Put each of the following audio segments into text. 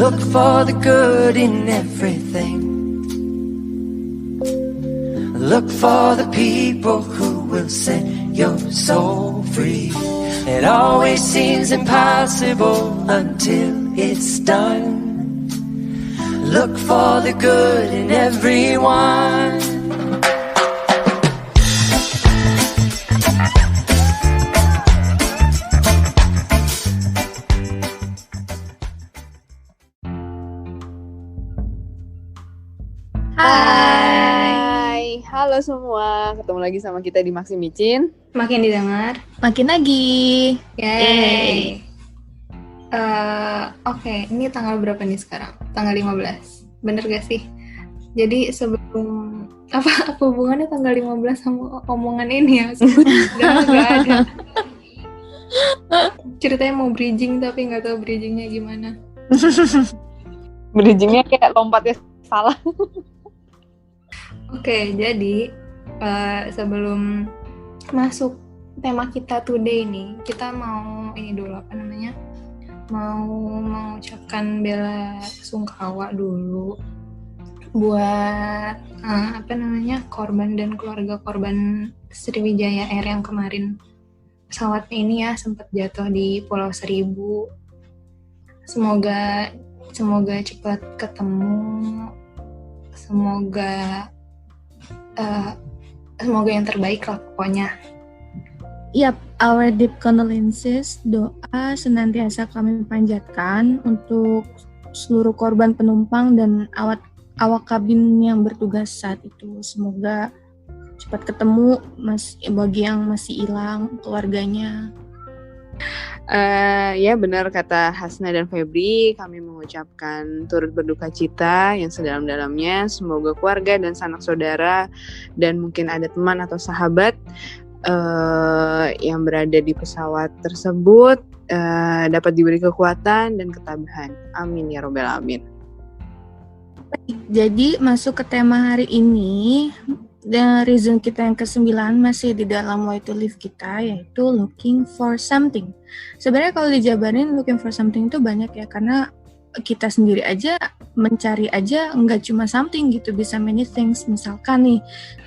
Look for the good in everything. Look for the people who will set your soul free. It always seems impossible until it's done. Look for the good in everyone. Hai, halo semua. Ketemu lagi sama kita di Maksi Micin. Makin didengar, makin lagi. Yeay. Oke, ini tanggal berapa nih sekarang? Tanggal 15. Bener gak sih? Jadi sebelum apa hubungannya tanggal 15 sama omongan ini ya? Gak ada. Ceritanya mau bridging tapi gak tahu bridgingnya gimana. Bridgingnya kayak lompatnya salah. Oke, jadi sebelum masuk tema kita today nih, kita mau ini dulu mau mengucapkan bela sungkawa dulu buat korban dan keluarga korban Sriwijaya Air yang kemarin pesawatnya ini ya sempat jatuh di Pulau Seribu. Semoga cepat ketemu. Semoga yang terbaik lah pokoknya. Yap, our deep condolences, doa senantiasa kami panjatkan untuk seluruh korban penumpang dan awak kabin yang bertugas saat itu. Semoga cepat ketemu bagi yang masih hilang keluarganya. Ya benar kata Hasna dan Febri, kami mengucapkan turut berduka cita yang sedalam-dalamnya. Semoga keluarga dan sanak saudara dan mungkin ada teman atau sahabat yang berada di pesawat tersebut dapat diberi kekuatan dan ketabahan. Amin ya robbal alamin. Jadi masuk ke tema hari ini, dan reason kita yang ke-9 masih di dalam Why to Live kita, yaitu looking for something. Sebenarnya kalau dijabarin looking for something itu banyak ya, karena kita sendiri aja mencari aja nggak cuma something gitu, bisa many things. Misalkan nih,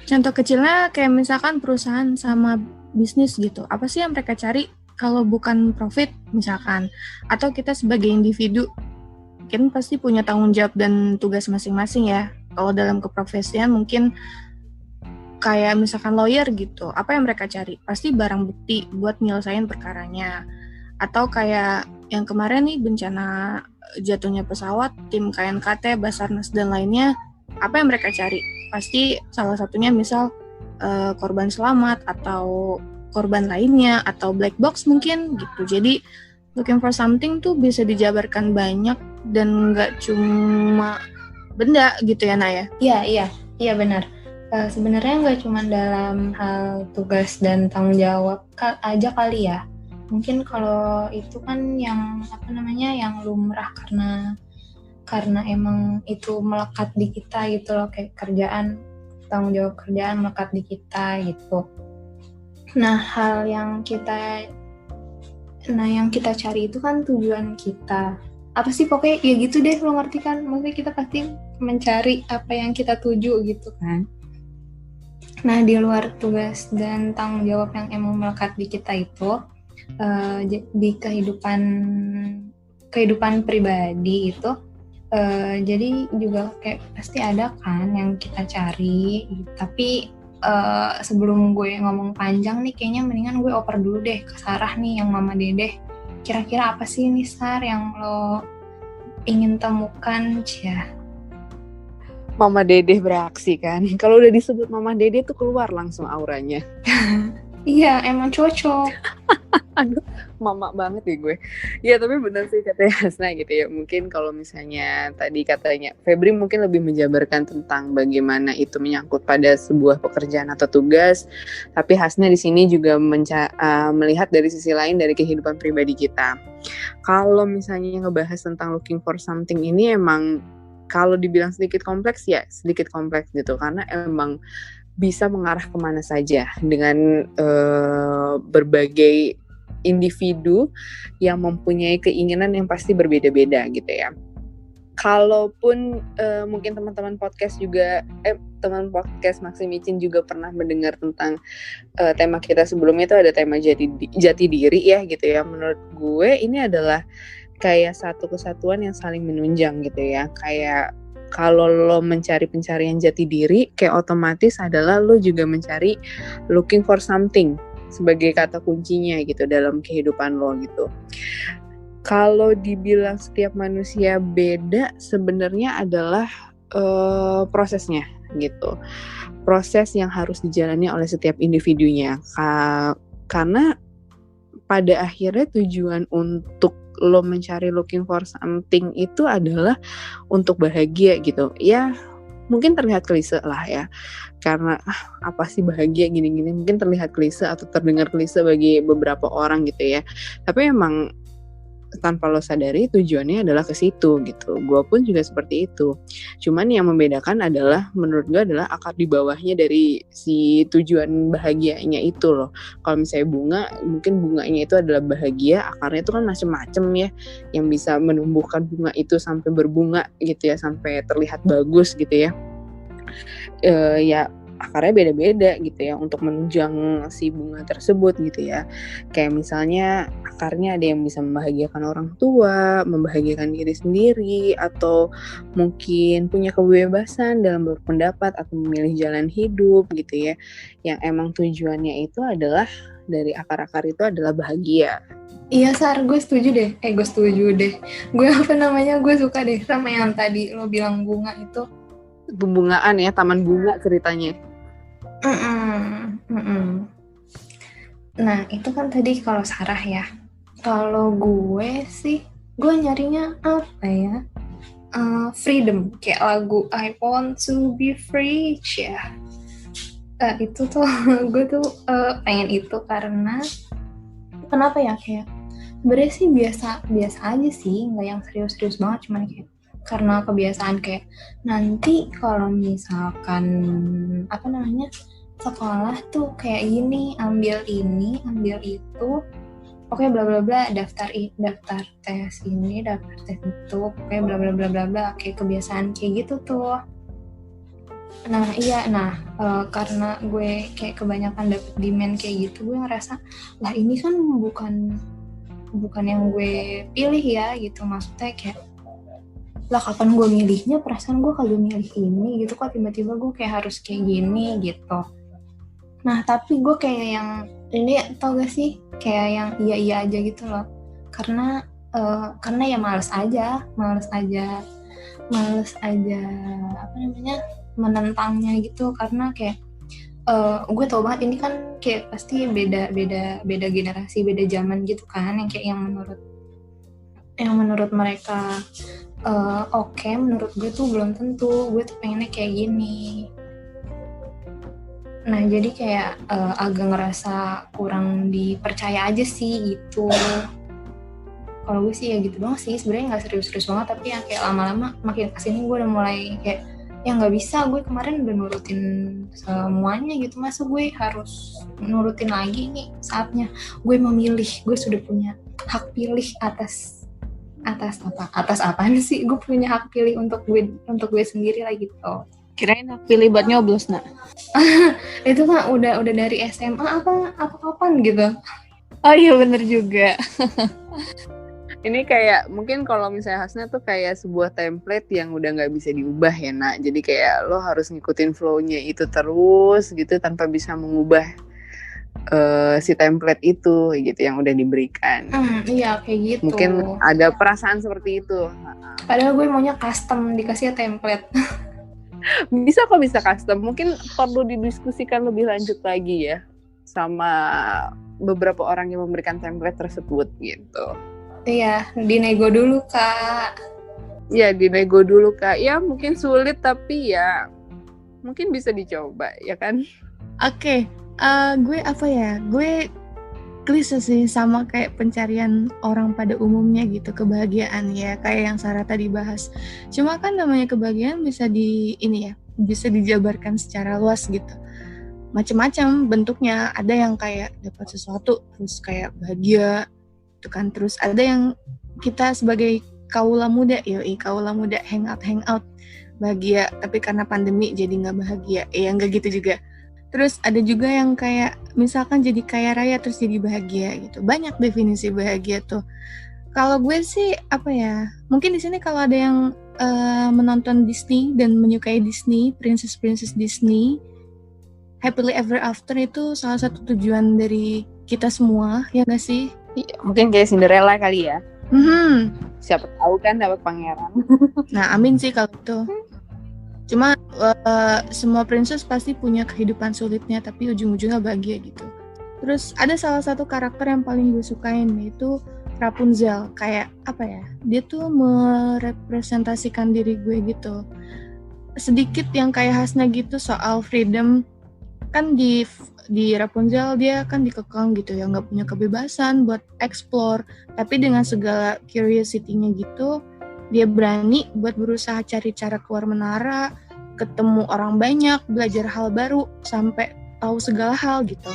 contoh kecilnya kayak misalkan perusahaan sama bisnis gitu. Apa sih yang mereka cari kalau bukan profit misalkan? Atau kita sebagai individu, kan pasti punya tanggung jawab dan tugas masing-masing ya. Kalau dalam keprofesian mungkin kayak misalkan lawyer gitu, apa yang mereka cari? Pasti barang bukti buat nyelesain perkaranya. Atau kayak yang kemarin nih bencana jatuhnya pesawat, tim KNKT, Basarnas dan lainnya, apa yang mereka cari? Pasti salah satunya misal korban selamat atau korban lainnya atau black box mungkin gitu. Jadi looking for something tuh bisa dijabarkan banyak dan nggak cuma benda gitu ya Naya? Iya benar. Sebenarnya nggak cuma dalam hal tugas dan tanggung jawab aja kali ya. Mungkin kalau itu kan yang yang lumrah karena emang itu melekat di kita gitu loh, kayak tanggung jawab kerjaan melekat di kita gitu. Nah, yang kita cari itu kan tujuan kita. Apa sih pokoknya ya gitu deh, lo ngerti kan? Maksudnya kita pasti mencari apa yang kita tuju gitu kan. Nah, di luar tugas dan tanggung jawab yang emang melekat di kita itu, di kehidupan pribadi itu, jadi juga kayak pasti ada kan yang kita cari. Tapi sebelum gue ngomong panjang nih, kayaknya mendingan gue oper dulu deh ke Sarah nih, yang Mama Dedeh. Kira-kira apa sih nih Sar yang lo ingin temukan, Cia? Mama Dedeh beraksi kan. Kalau udah disebut Mama Dedeh tuh keluar langsung auranya. Iya, emang cocok. Aduh, mama banget ya gue. Ya tapi benar sih katanya Hasna gitu ya. Mungkin kalau misalnya tadi katanya Febri mungkin lebih menjabarkan tentang bagaimana itu menyangkut pada sebuah pekerjaan atau tugas. Tapi Hasna di sini juga melihat dari sisi lain dari kehidupan pribadi kita. Kalau misalnya ngebahas tentang looking for something ini emang kalau dibilang sedikit kompleks ya sedikit kompleks gitu, karena emang bisa mengarah kemana saja dengan berbagai individu yang mempunyai keinginan yang pasti berbeda-beda gitu ya. kalaupun mungkin teman-teman podcast juga teman podcast Maxi Micin juga pernah mendengar tentang tema kita sebelumnya, itu ada tema jati diri ya gitu ya. Menurut gue ini adalah kayak satu kesatuan yang saling menunjang gitu ya. Kayak kalau lo mencari pencarian jati diri, kayak otomatis adalah lo juga mencari looking for something sebagai kata kuncinya gitu dalam kehidupan lo gitu. Kalau dibilang setiap manusia beda, sebenarnya adalah prosesnya gitu. Proses yang harus dijalani oleh setiap individunya. Karena pada akhirnya tujuan untuk lo mencari looking for something itu adalah untuk bahagia gitu. Ya mungkin terlihat klise lah ya. Karena apa sih bahagia gini-gini, mungkin terlihat klise atau terdengar klise bagi beberapa orang gitu ya. Tapi emang tanpa lo sadari tujuannya adalah ke situ gitu. Gue pun juga seperti itu. Cuman yang membedakan adalah menurut gue adalah akar di bawahnya dari si tujuan bahagianya itu loh. Kalau misalnya bunga, mungkin bunganya itu adalah bahagia, akarnya itu kan macem-macem ya, yang bisa menumbuhkan bunga itu sampai berbunga gitu ya, sampai terlihat bagus gitu ya. Ya akarnya beda-beda gitu ya untuk menunjang si bunga tersebut gitu ya. Kayak misalnya akarnya ada yang bisa membahagiakan orang tua, membahagiakan diri sendiri, atau mungkin punya kebebasan dalam berpendapat atau memilih jalan hidup gitu ya. Yang emang tujuannya itu adalah dari akar-akar itu adalah bahagia. Iya Sar, gue setuju deh. Gue suka deh sama yang tadi lo bilang bunga itu. Pembungaan ya, taman bunga ceritanya. Nah itu kan tadi kalau Sarah ya. Kalau gue sih, gue nyarinya apa ya? Freedom, kayak lagu I Want to Be Free ya. Itu tuh gue tuh pengen itu karena kenapa ya, kayak sebenarnya sih biasa aja sih, nggak yang serius-serius banget, cuman kayak karena kebiasaan kayak nanti kalau misalkan sekolah tuh kayak gini, ambil ini, ambil itu, oke bla bla bla, daftar tes ini, daftar tes itu, oke bla bla bla bla bla, kayak kebiasaan kayak gitu tuh. Karena gue kayak kebanyakan dapet demand kayak gitu, gue ngerasa lah ini kan bukan yang gue pilih ya gitu. Maksudnya kayak lah kapan gue milihnya, perasaan gue kagak milih ini gitu, kok tiba-tiba gue kayak harus kayak gini gitu. Nah tapi gue kayak yang ini, tau gak sih, kayak yang iya aja gitu loh, karena ya males aja menentangnya gitu. Karena kayak gue tau banget ini kan kayak pasti beda generasi, beda zaman gitu kan, yang kayak yang menurut mereka oke, menurut gue tuh belum tentu. Gue tuh pengennya kayak gini. Nah jadi kayak agak ngerasa kurang dipercaya aja sih gitu. Kalau gue sih ya gitu doang sih, sebenarnya nggak serius-serius banget, tapi yang kayak lama-lama makin kesini gue udah mulai kayak ya nggak bisa, gue kemarin udah nurutin semuanya gitu, masa gue harus nurutin lagi. Nih saatnya gue memilih, gue sudah punya hak pilih atas apaan sih, gue punya hak pilih untuk gue sendiri lah gitu. Kirain hak pilih buat nyoblos, nak. Itu kan udah dari SMA apa kapan gitu. Oh iya bener juga. Ini kayak mungkin kalau misalnya Hasna tuh kayak sebuah template yang udah nggak bisa diubah ya nak. Jadi kayak lo harus ngikutin flow-nya itu terus gitu tanpa bisa mengubah si template itu gitu yang udah diberikan. Iya kayak gitu. Mungkin ada perasaan seperti itu. Padahal gue maunya custom, dikasih template. Bisa custom. Mungkin perlu didiskusikan lebih lanjut lagi ya sama beberapa orang yang memberikan template tersebut gitu. Iya, dinego dulu kak. Ya dinego dulu kak. Ya mungkin sulit tapi ya mungkin bisa dicoba ya kan. Oke. Gue klise sih, sama kayak pencarian orang pada umumnya gitu, kebahagiaan ya, kayak yang Sarah tadi bahas. Cuma kan namanya kebahagiaan bisa bisa dijabarkan secara luas gitu. Macam-macam bentuknya, ada yang kayak dapat sesuatu terus kayak bahagia, itu kan. Terus ada yang kita sebagai kaula muda, kaula muda hangout bahagia, tapi karena pandemi jadi nggak bahagia. Nggak gitu juga. Terus ada juga yang kayak misalkan jadi kaya raya terus jadi bahagia gitu. Banyak definisi bahagia tuh. Kalau gue sih apa ya? Mungkin di sini kalau ada yang menonton Disney dan menyukai Disney, princess Disney, happily ever after itu salah satu tujuan dari kita semua, ya nggak sih? Iya, mungkin kayak Cinderella kali ya. Siapa tahu kan dapat pangeran. Nah, amin sih kalau itu. Cuma semua princess pasti punya kehidupan sulitnya, tapi ujung-ujungnya bahagia gitu. Terus ada salah satu karakter yang paling gue sukain, yaitu Rapunzel. Kayak apa ya, dia tuh merepresentasikan diri gue gitu. Sedikit yang kayak khasnya gitu soal freedom. Kan di Rapunzel dia kan dikekang gitu ya, nggak punya kebebasan buat explore. Tapi dengan segala curiosity-nya gitu, dia berani buat berusaha cari cara keluar menara, ketemu orang banyak, belajar hal baru, sampai tahu segala hal gitu.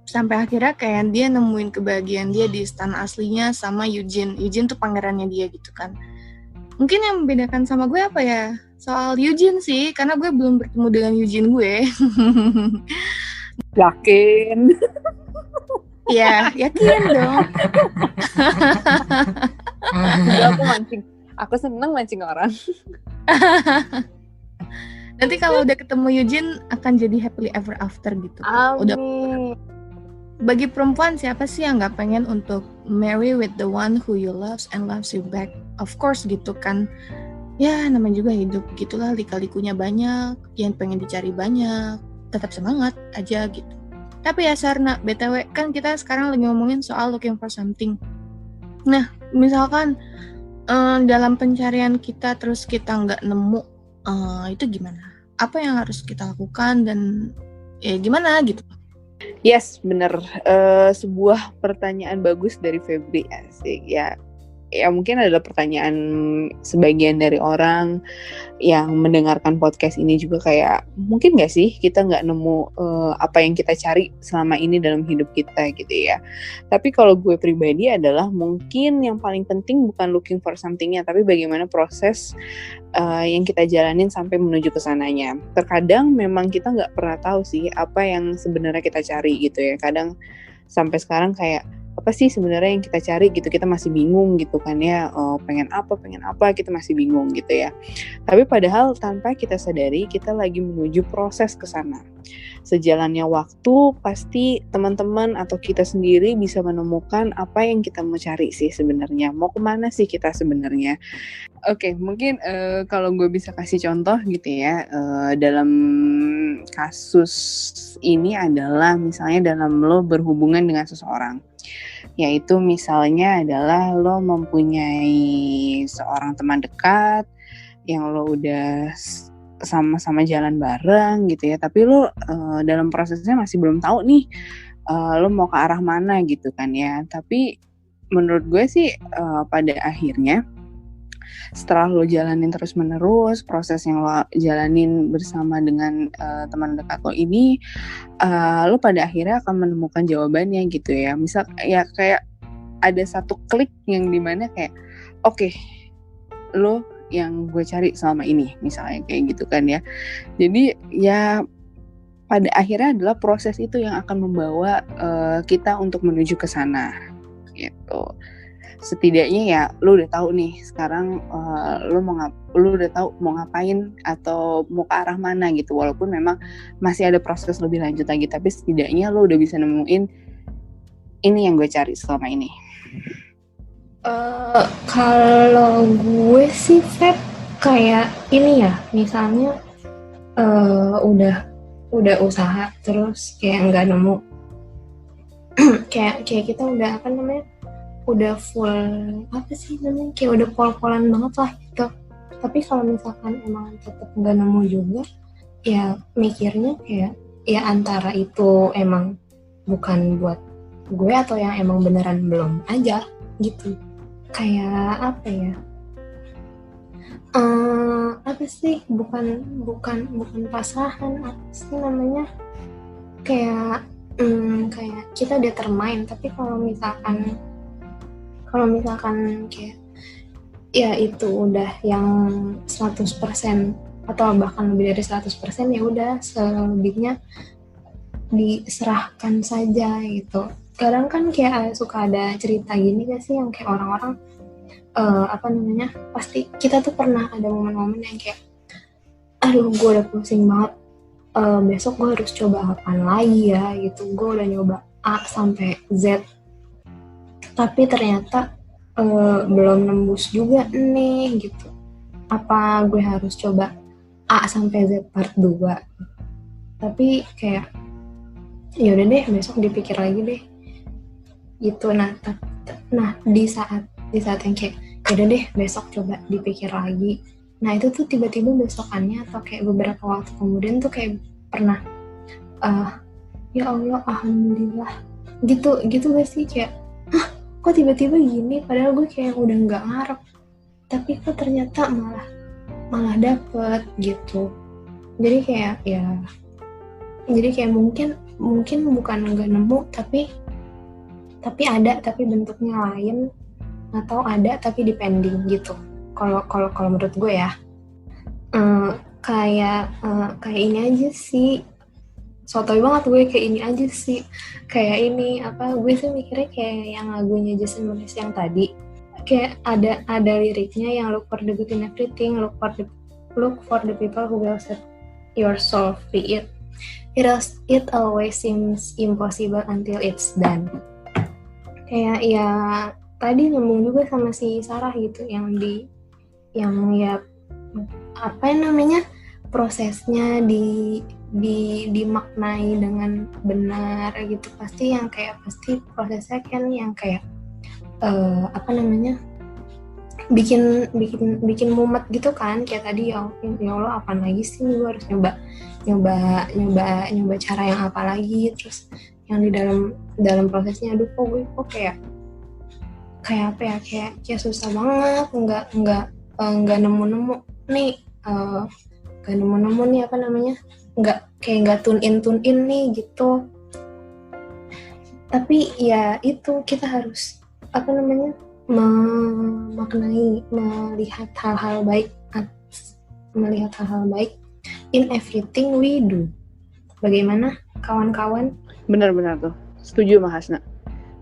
Sampai akhirnya kayak dia nemuin kebahagiaan dia di istana aslinya sama Eugene. Eugene tuh pangerannya dia gitu kan. Mungkin yang membedakan sama gue apa ya? Soal Eugene sih, karena gue belum bertemu dengan Eugene gue. Yakin? Ya, yakin dong. Aku mancing. Aku seneng mancing orang. Nanti kalau udah ketemu Eugene akan jadi happily ever after gitu. Udah. Bagi perempuan siapa sih yang nggak pengen untuk marry with the one who you loves and loves you back? Of course gitu kan. Ya namanya juga hidup, gitulah lika-likunya banyak, yang pengen dicari banyak, tetap semangat aja gitu. Tapi ya Sarna, BTW kan kita sekarang lagi ngomongin soal looking for something. Nah, misalkan dalam pencarian kita terus kita nggak nemu, itu gimana? Apa yang harus kita lakukan dan ya gimana gitu? Yes, bener. Sebuah pertanyaan bagus dari Febri asik ya. Ya mungkin adalah pertanyaan sebagian dari orang yang mendengarkan podcast ini juga kayak mungkin nggak sih kita nggak nemu apa yang kita cari selama ini dalam hidup kita gitu ya. Tapi kalau gue pribadi adalah mungkin yang paling penting bukan looking for something-nya, tapi bagaimana proses yang kita jalanin sampai menuju ke sananya. Terkadang memang kita nggak pernah tahu sih apa yang sebenarnya kita cari gitu ya. Kadang sampai sekarang kayak apa sih sebenarnya yang kita cari gitu, kita masih bingung gitu kan ya, pengen apa kita masih bingung gitu ya. Tapi padahal tanpa kita sadari kita lagi menuju proses ke sana. Sejalannya waktu pasti teman-teman atau kita sendiri bisa menemukan apa yang kita mau cari sih sebenarnya, mau kemana sih kita sebenarnya. Oke, mungkin kalau gue bisa kasih contoh gitu ya, dalam kasus ini adalah misalnya dalam lo berhubungan dengan seseorang. Yaitu misalnya adalah lo mempunyai seorang teman dekat yang lo udah sama-sama jalan bareng gitu ya, tapi lo dalam prosesnya masih belum tahu nih lo mau ke arah mana gitu kan ya. Tapi menurut gue sih pada akhirnya setelah lo jalanin terus menerus proses yang lo jalanin bersama dengan teman dekat lo ini, lo pada akhirnya akan menemukan jawabannya gitu ya. Misal ya kayak ada satu klik yang dimana kayak oke, lo yang gue cari selama ini misalnya kayak gitu kan ya. Jadi ya pada akhirnya adalah proses itu yang akan membawa kita untuk menuju ke sana gitu. Setidaknya ya lu udah tahu nih sekarang lu udah tahu mau ngapain atau mau ke arah mana gitu, walaupun memang masih ada proses lebih lanjut lagi, tapi setidaknya lu udah bisa nemuin ini yang gue cari selama ini. Kalau gue sih Feb kayak ini ya, misalnya udah usaha terus kayak nggak nemu kayak kita udah apa namanya, udah full apa sih namanya, kayak udah pol-polan banget lah gitu. Tapi kalau misalkan emang tetap nggak nemu juga, ya mikirnya kayak ya antara itu emang bukan buat gue atau yang emang beneran belum aja gitu. Kayak apa ya, apa sih, bukan pasangan, apa sih namanya, kayak kita determine. Tapi kalau misalkan kayak ya itu udah yang 100% atau bahkan lebih dari 100%, ya udah selebihnya diserahkan saja gitu. Kadang kan kayak suka ada cerita gini gak sih yang kayak orang-orang pasti kita tuh pernah ada momen-momen yang kayak aduh gue udah pusing banget, besok gue harus coba apaan lagi ya gitu, gue udah nyoba A sampai Z tapi ternyata belum nembus juga nih gitu, apa gue harus coba A sampai Z part 2, tapi kayak ya udah deh besok dipikir lagi deh gitu. Nah di saat yang kayak ya udah deh besok coba dipikir lagi, nah itu tuh tiba-tiba besokannya atau kayak beberapa waktu kemudian tuh kayak pernah ya Allah alhamdulillah gitu gak sih, kayak kok tiba-tiba gini padahal gue kayak udah nggak ngarep tapi kok ternyata malah dapet gitu. Jadi kayak mungkin bukan nggak nemu tapi ada tapi bentuknya lain, atau ada tapi depending gitu. Kalau menurut gue ya kayak ini aja sih, sotoy banget gue kayak ini aja sih, kayak ini gue sih mikirnya kayak yang lagunya Jason Mraz yang tadi, kayak ada liriknya yang look for the good in everything, look for the people who will set your soul free. It always seems impossible until it's done. Kayak ya tadi nyambung juga sama si Sarah gitu, yang prosesnya dimaknai dengan benar gitu, pasti prosesnya kan yang kayak bikin mumet gitu kan, kayak tadi ya Allah apa lagi sih gue harus nyoba cara yang apa lagi, terus yang di dalam prosesnya aduh kok kayak susah banget, nggak nemu nih nggak tune in nih gitu. Tapi ya itu kita harus memaknai, melihat hal-hal baik in everything we do. Bagaimana kawan-kawan? Benar-benar tuh, setuju sama Hasna.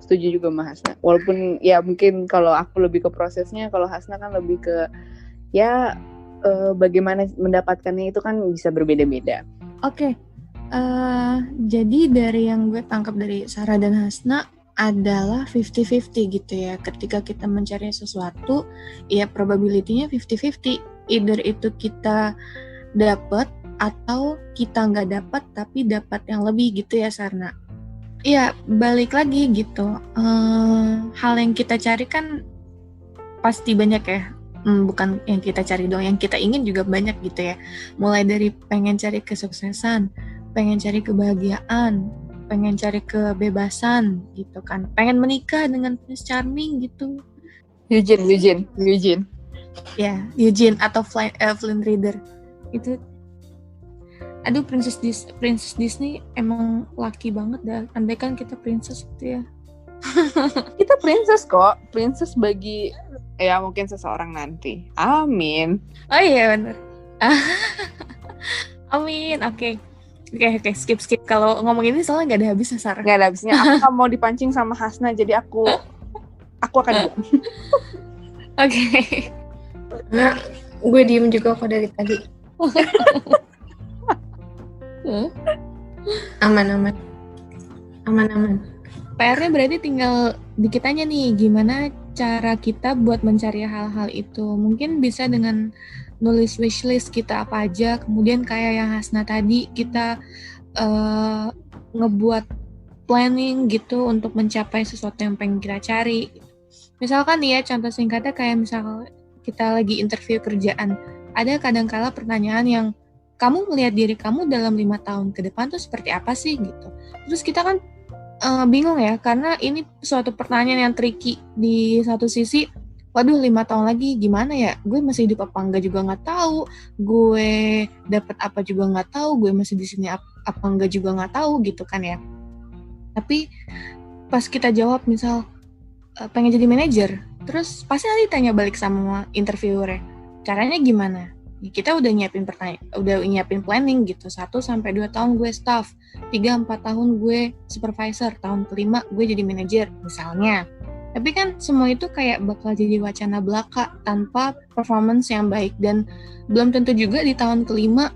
Setuju juga sama Hasna. Walaupun ya mungkin kalau aku lebih ke prosesnya, kalau Hasna kan lebih ke ya bagaimana mendapatkannya itu kan bisa berbeda-beda. Oke. Jadi dari yang gue tangkap dari Sarah dan Hasna adalah 50-50 gitu ya. Ketika kita mencari sesuatu, ya probability-nya 50-50. Either itu kita dapat atau kita nggak dapat tapi dapat yang lebih gitu ya Sarna. Ya balik lagi gitu, hal yang kita cari kan pasti banyak ya, bukan yang kita cari doang, yang kita ingin juga banyak gitu ya. Mulai dari pengen cari kesuksesan, pengen cari kebahagiaan, pengen cari kebebasan gitu kan, pengen menikah dengan Prince Charming gitu. Eugene. Ya, Eugene atau Flynn Rider itu. Aduh, Princess Disney emang laki banget dah. Andai kan kita princess gitu ya. Kita princess kok. Princess bagi ya mungkin seseorang nanti. Amin. Oh iya benar. Amin. Oke, skip. Kalau ngomong ini soalnya nggak ada habisnya, Sarah. Nggak ada habisnya. Aku mau dipancing sama Hasna, jadi aku akan. Oke. Nah, gue diem juga kok dari tadi. Aman. PR-nya berarti tinggal di kitanya nih, gimana cara kita buat mencari hal-hal itu. Mungkin bisa dengan nulis wishlist kita apa aja, kemudian kayak yang Hasna tadi, kita ngebuat planning gitu untuk mencapai sesuatu yang pengen kita cari. Misalkan ya, contoh singkatnya kayak misal kita lagi interview kerjaan, ada kadangkala pertanyaan yang kamu melihat diri kamu dalam 5 tahun ke depan tuh seperti apa sih gitu. Terus kita kan bingung ya, karena ini suatu pertanyaan yang tricky. Di satu sisi, waduh 5 tahun lagi gimana ya, gue masih hidup apa enggak juga nggak tahu, gue dapat apa juga nggak tahu, gue masih di sini apa enggak juga nggak tahu gitu kan ya. Tapi pas kita jawab misal pengen jadi manajer, terus pasti nanti tanya balik sama interviewer, caranya gimana? Ya, kita udah nyiapin planning gitu, 1-2 tahun gue staff, 3-4 tahun gue supervisor, tahun kelima gue jadi manajer misalnya. Tapi kan semua itu kayak bakal jadi wacana belaka tanpa performance yang baik, dan belum tentu juga di tahun kelima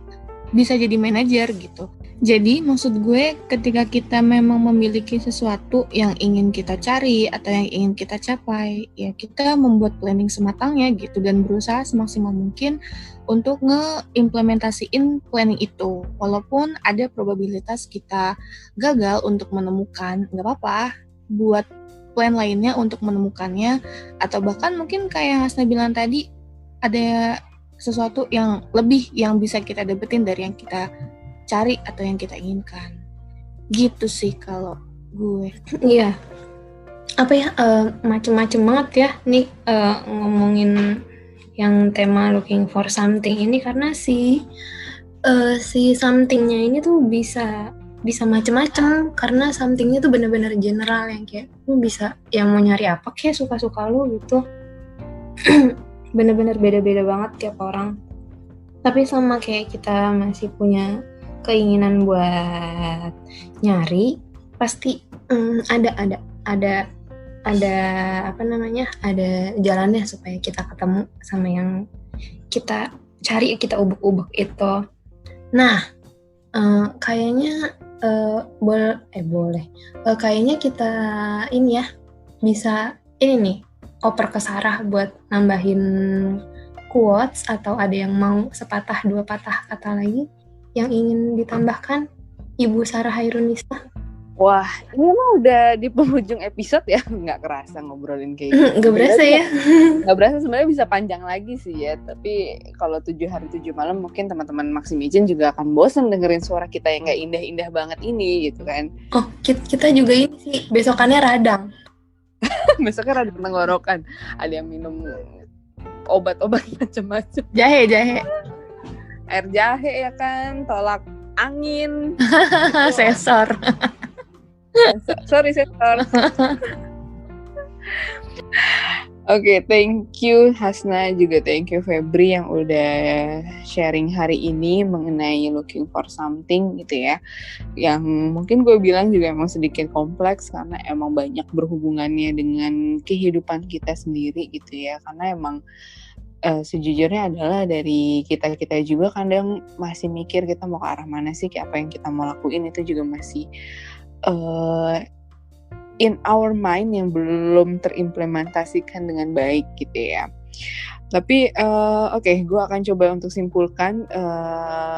bisa jadi manajer gitu. Jadi maksud gue ketika kita memang memiliki sesuatu yang ingin kita cari atau yang ingin kita capai, ya kita membuat planning sematangnya gitu dan berusaha semaksimal mungkin untuk ngeimplementasiin planning itu. Walaupun ada probabilitas kita gagal untuk menemukan, nggak apa-apa, buat plan lainnya untuk menemukannya, atau bahkan mungkin kayak Hasna bilang tadi, ada sesuatu yang lebih yang bisa kita dapetin dari yang kita cari atau yang kita inginkan. Gitu sih kalau gue. Iya. Apa ya, macem-macem banget ya nih ngomongin yang tema looking for something ini, karena si somethingnya ini tuh bisa macem-macem, karena somethingnya tuh benar-benar general yang kayak lu bisa yang mau nyari apa kayak suka-suka lu gitu. Bener-bener beda-beda banget tiap orang. Tapi sama kayak kita masih punya keinginan buat nyari, pasti ada apa namanya, ada jalannya supaya kita ketemu sama yang kita cari, kita ubek-ubek itu. Nah, kayaknya boleh. Kayaknya kita ini ya bisa ini nih oper ke Sarah buat nambahin quotes, atau ada yang mau sepatah dua patah kata lagi yang ingin ditambahkan, Ibu Sarah Hairunisa? Wah, ini emang udah di penghujung episode ya, nggak kerasa ngobrolin kayak gitu. Nggak berasa ya? Nggak berasa, sebenarnya bisa panjang lagi sih ya. Tapi kalau 7 hari 7 malam mungkin teman-teman Maximizen juga akan bosan dengerin suara kita yang nggak indah-indah banget ini gitu kan. Oh, kita juga ini sih, besokannya radang. Besoknya rada tenggorokan, ada yang minum obat-obat macam-macam. Jahe. Air jahe ya kan, tolak angin. Sensor. Sorry sensor. Oke, thank you Hasna, juga thank you Febri yang udah sharing hari ini mengenai looking for something gitu ya. Yang mungkin gue bilang juga emang sedikit kompleks karena emang banyak berhubungannya dengan kehidupan kita sendiri gitu ya. Karena emang sejujurnya adalah dari kita juga kadang masih mikir kita mau ke arah mana sih, kayak apa yang kita mau lakuin itu juga masih in our mind yang belum terimplementasikan dengan baik gitu ya. Tapi oke, gue akan coba untuk simpulkan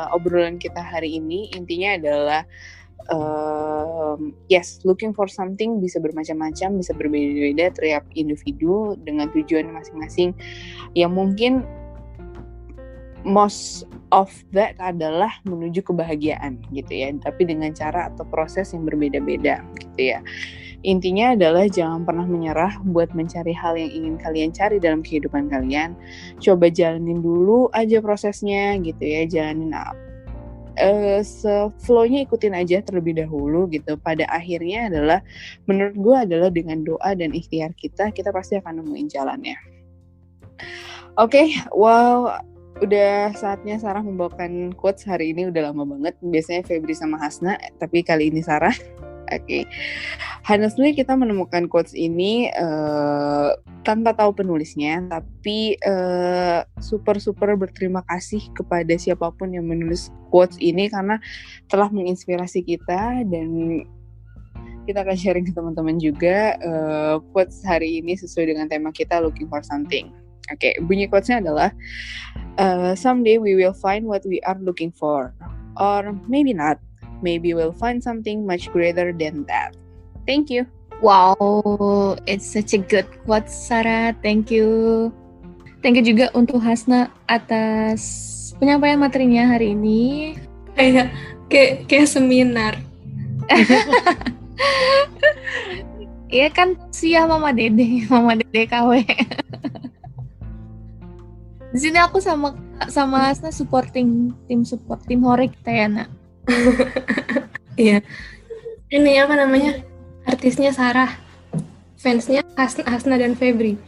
obrolan kita hari ini. Intinya adalah yes, looking for something bisa bermacam-macam, bisa berbeda-beda tiap individu dengan tujuan masing-masing, yang mungkin most of that adalah menuju kebahagiaan gitu ya, tapi dengan cara atau proses yang berbeda-beda gitu ya. Intinya adalah jangan pernah menyerah buat mencari hal yang ingin kalian cari dalam kehidupan kalian. Coba jalanin dulu aja prosesnya gitu ya, jalanin flow-nya, ikutin aja terlebih dahulu gitu. Pada akhirnya adalah, menurut gue adalah dengan doa dan ikhtiar kita pasti akan nemuin jalannya. Oke, wow, udah saatnya Sarah membawakan quotes hari ini. Udah lama banget, biasanya Febri sama Hasna, tapi kali ini Sarah. Oke. Honestly kita menemukan quotes ini tanpa tahu penulisnya, tapi super berterima kasih kepada siapapun yang menulis quotes ini karena telah menginspirasi kita, dan kita akan sharing ke teman-teman juga quotes hari ini sesuai dengan tema kita looking for something. Oke, bunyi quotesnya adalah someday we will find what we are looking for, or maybe not. Maybe we'll find something much greater than that. Thank you. Wow, it's such a good quote, Sarah. Thank you. Thank you juga untuk Hasna atas penyampaian materinya hari ini. Kayak seminar. Iya kan, siap Mama Dede KW. Di sini aku sama Hasna supporting tim Hore kita ya, Nak. Iya. Ini apa namanya? Artisnya Sarah. Fansnya Hasna dan Febri.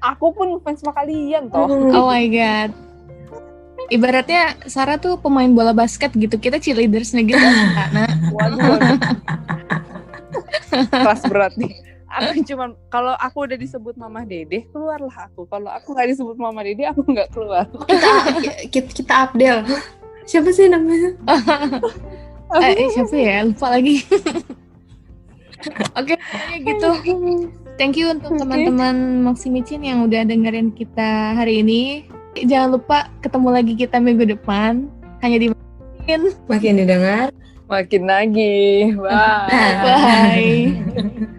Aku pun fans sama kalian toh. Oh my god. Ibaratnya Sarah tuh pemain bola basket gitu. Kita cheerleadersnya gitu. Nah, Waduh. Kelas berat nih. Aku cuman kalau aku udah disebut Mama Dede, keluarlah aku. Kalau aku nggak disebut Mama Dede, aku nggak keluar. Kita Abdel. Siapa sih namanya? Siapa ya? Lupa lagi. Oke, pokoknya gitu. Thank you untuk teman-teman Maksimicin yang udah dengerin kita hari ini. Jangan lupa ketemu lagi kita minggu depan. Hanya di Makin didengar. Makin lagi. Bye. Bye.